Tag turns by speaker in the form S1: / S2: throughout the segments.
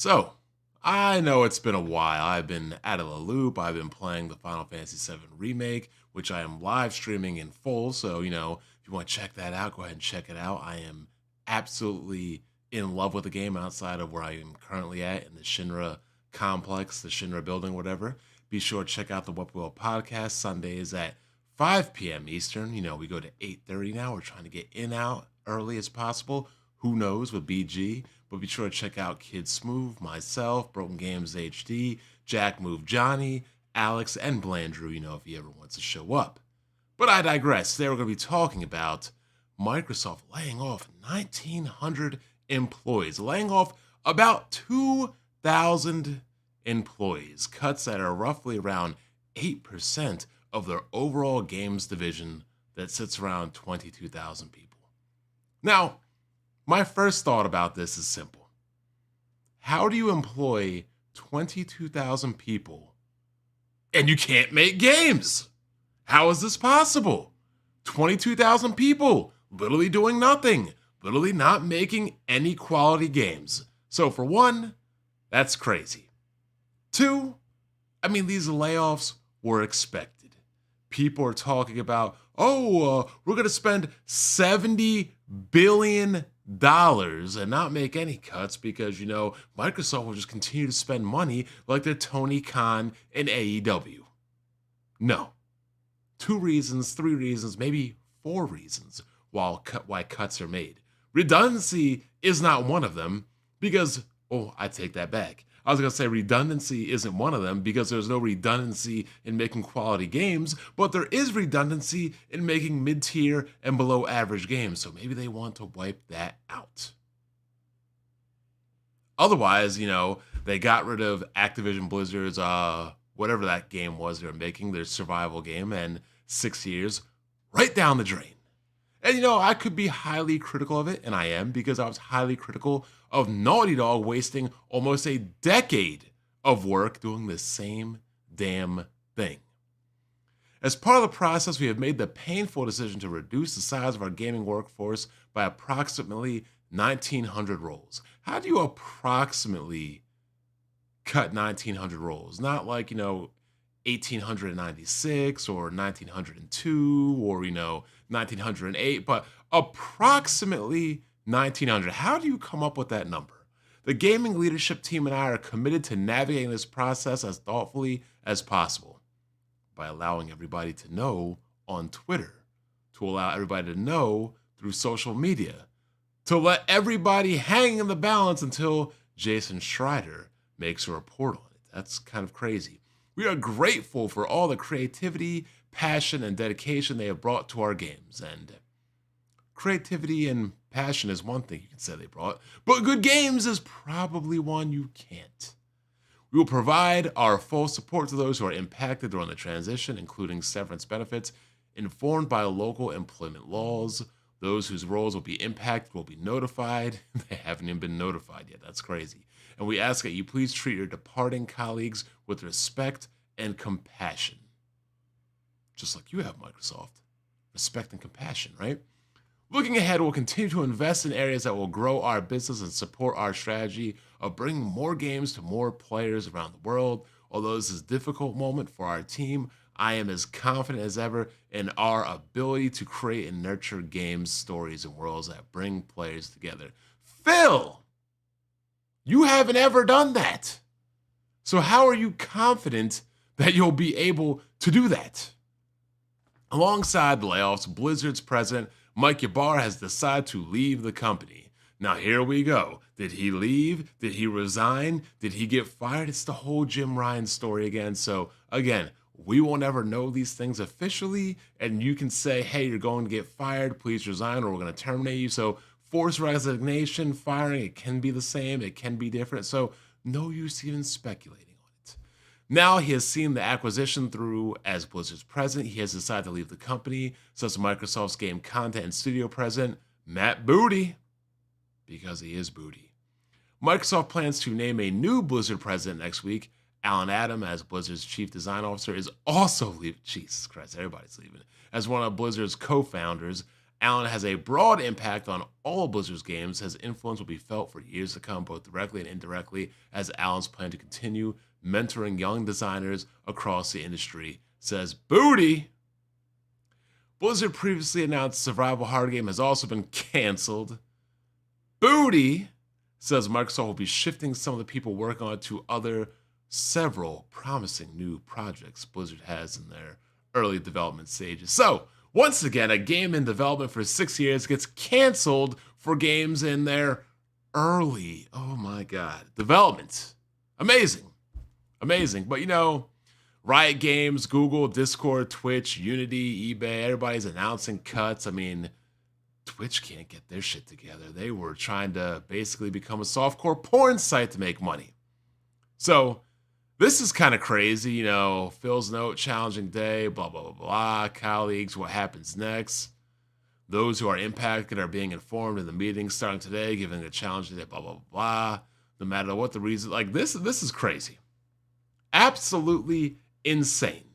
S1: So, I know it's been a while. I've been out of the loop. I've been playing the Final Fantasy VII Remake, which I am live streaming in full. So, if you want to check that out, go ahead and check it out. I am absolutely in love with the game outside of where I am currently at in the Shinra complex, the Shinra building, whatever. Be sure to check out the What Will podcast Sundays at 5 p.m. Eastern. We go to 8:30 now. We're trying to get in out early as possible. Who knows with BG? But be sure to check out Kid Smooth, myself, Broken Games HD, Jack Move Johnny, Alex, and Blandrew, if he ever wants to show up. But I digress. Today we're going to be talking about Microsoft laying off 1,900 employees, laying off about 2,000 employees, cuts that are roughly around 8% of their overall games division that sits around 22,000 people. Now, my first thought about this is simple. How do you employ 22,000 people and you can't make games? How is this possible? 22,000 people literally doing nothing, literally not making any quality games. So for one, that's crazy. Two, these layoffs were expected. People are talking about, we're going to spend $70 billion and not make any cuts because, Microsoft will just continue to spend money like they're Tony Khan and AEW. No. 2 reasons, 3 reasons, maybe 4 reasons why cuts are made. Redundancy is not one of them because, I take that back. I was going to say redundancy isn't one of them because there's no redundancy in making quality games, but there is redundancy in making mid-tier and below average games, so maybe they want to wipe that out. Otherwise, they got rid of Activision Blizzard's, whatever that game was they were making, their survival game, and 6 years, right down the drain. And I could be highly critical of it, and I am, because I was highly critical of Naughty Dog wasting almost a decade of work doing the same damn thing. As part of the process, we have made the painful decision to reduce the size of our gaming workforce by approximately 1,900 roles. How do you approximately cut 1,900 roles? Not like, 1,896 or 1,902 or, 1,908, but approximately 1,900. How do you come up with that number? The gaming leadership team and I are committed to navigating this process as thoughtfully as possible by allowing everybody to know on Twitter, to allow everybody to know through social media, to let everybody hang in the balance until Jason Schreider makes a report on it. That's kind of crazy. We are grateful for all the creativity, passion, and dedication they have brought to our games. And creativity and passion is one thing you can say they brought, but good games is probably one you can't. We will provide our full support to those who are impacted during the transition, including severance benefits, informed by local employment laws. Those whose roles will be impacted will be notified. They haven't even been notified yet. That's crazy. And we ask that you please treat your departing colleagues with respect and compassion. Just like you have, Microsoft. Respect and compassion, right? Looking ahead, we'll continue to invest in areas that will grow our business and support our strategy of bringing more games to more players around the world. Although this is a difficult moment for our team, I am as confident as ever in our ability to create and nurture games, stories, and worlds that bring players together. Phil, you haven't ever done that. So how are you confident that you'll be able to do that? Alongside the layoffs, Blizzard's president, Mike Ybarra, has decided to leave the company. Now, here we go. Did he leave? Did he resign? Did he get fired? It's the whole Jim Ryan story again. So, again, we will never know these things officially, and you can say, hey, you're going to get fired, please resign, or we're going to terminate you. So, forced resignation, firing, it can be the same, it can be different. So, no use even speculating. Now he has seen the acquisition through as Blizzard's president. He has decided to leave the company, so as Microsoft's game content and studio president, Matt Booty, because he is Booty. Microsoft plans to name a new Blizzard president next week. Alan Adam, as Blizzard's chief design officer, is also leaving. Jesus Christ, everybody's leaving. As one of Blizzard's co-founders, Allen has a broad impact on all of Blizzard's games. His influence will be felt for years to come, both directly and indirectly, as Allen's plan to continue mentoring young designers across the industry, says Booty. Blizzard previously announced the survival horror game has also been canceled. Booty says Microsoft will be shifting some of the people working on it to several promising new projects Blizzard has in their early development stages. So, once again, a game in development for 6 years gets canceled for games in their early, oh my God, development. Amazing. Amazing. But Riot Games, Google, Discord, Twitch, Unity, eBay, everybody's announcing cuts. I mean, Twitch can't get their shit together. They were trying to basically become a softcore porn site to make money. So, this is kind of crazy, Phil's note, challenging day, blah, blah, blah, blah, colleagues, what happens next? Those who are impacted are being informed in the meeting starting today, giving a challenging day, blah, blah, blah, blah. No matter what the reason, like this is crazy. Absolutely insane.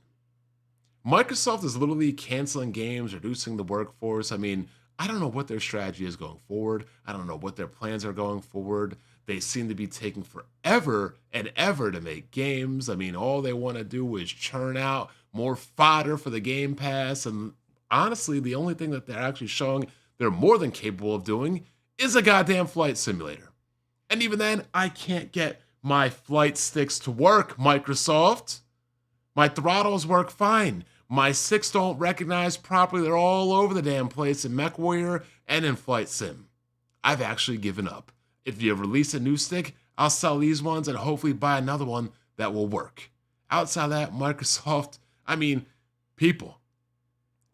S1: Microsoft is literally canceling games, reducing the workforce. I mean, I don't know what their strategy is going forward. I don't know what their plans are going forward. They seem to be taking forever and ever to make games. I mean, all they want to do is churn out more fodder for the Game Pass. And honestly, the only thing that they're actually showing they're more than capable of doing is a goddamn flight simulator. And even then, I can't get my flight sticks to work, Microsoft. My throttles work fine. My sticks don't recognize properly. They're all over the damn place in MechWarrior and in Flight Sim. I've actually given up. If you release a new stick, I'll sell these ones and hopefully buy another one that will work. Outside of that, Microsoft, people,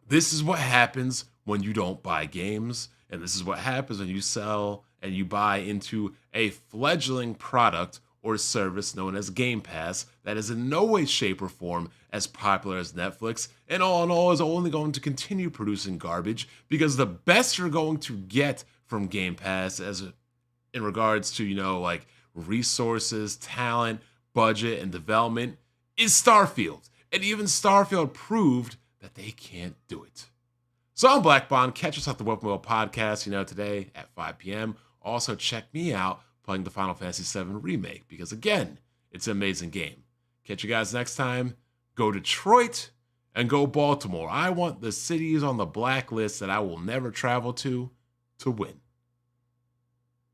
S1: this is what happens when you don't buy games, and this is what happens when you sell and you buy into a fledgling product or service known as Game Pass that is in no way, shape, or form as popular as Netflix, and all in all is only going to continue producing garbage because the best you're going to get from Game Pass in regards to, resources, talent, budget, and development is Starfield. And even Starfield proved that they can't do it. So I'm Black Bond. Catch us at the Welcome World Podcast, today at 5 p.m. Also, check me out playing the Final Fantasy VII Remake because, again, it's an amazing game. Catch you guys next time. Go Detroit and go Baltimore. I want the cities on the blacklist that I will never travel to win.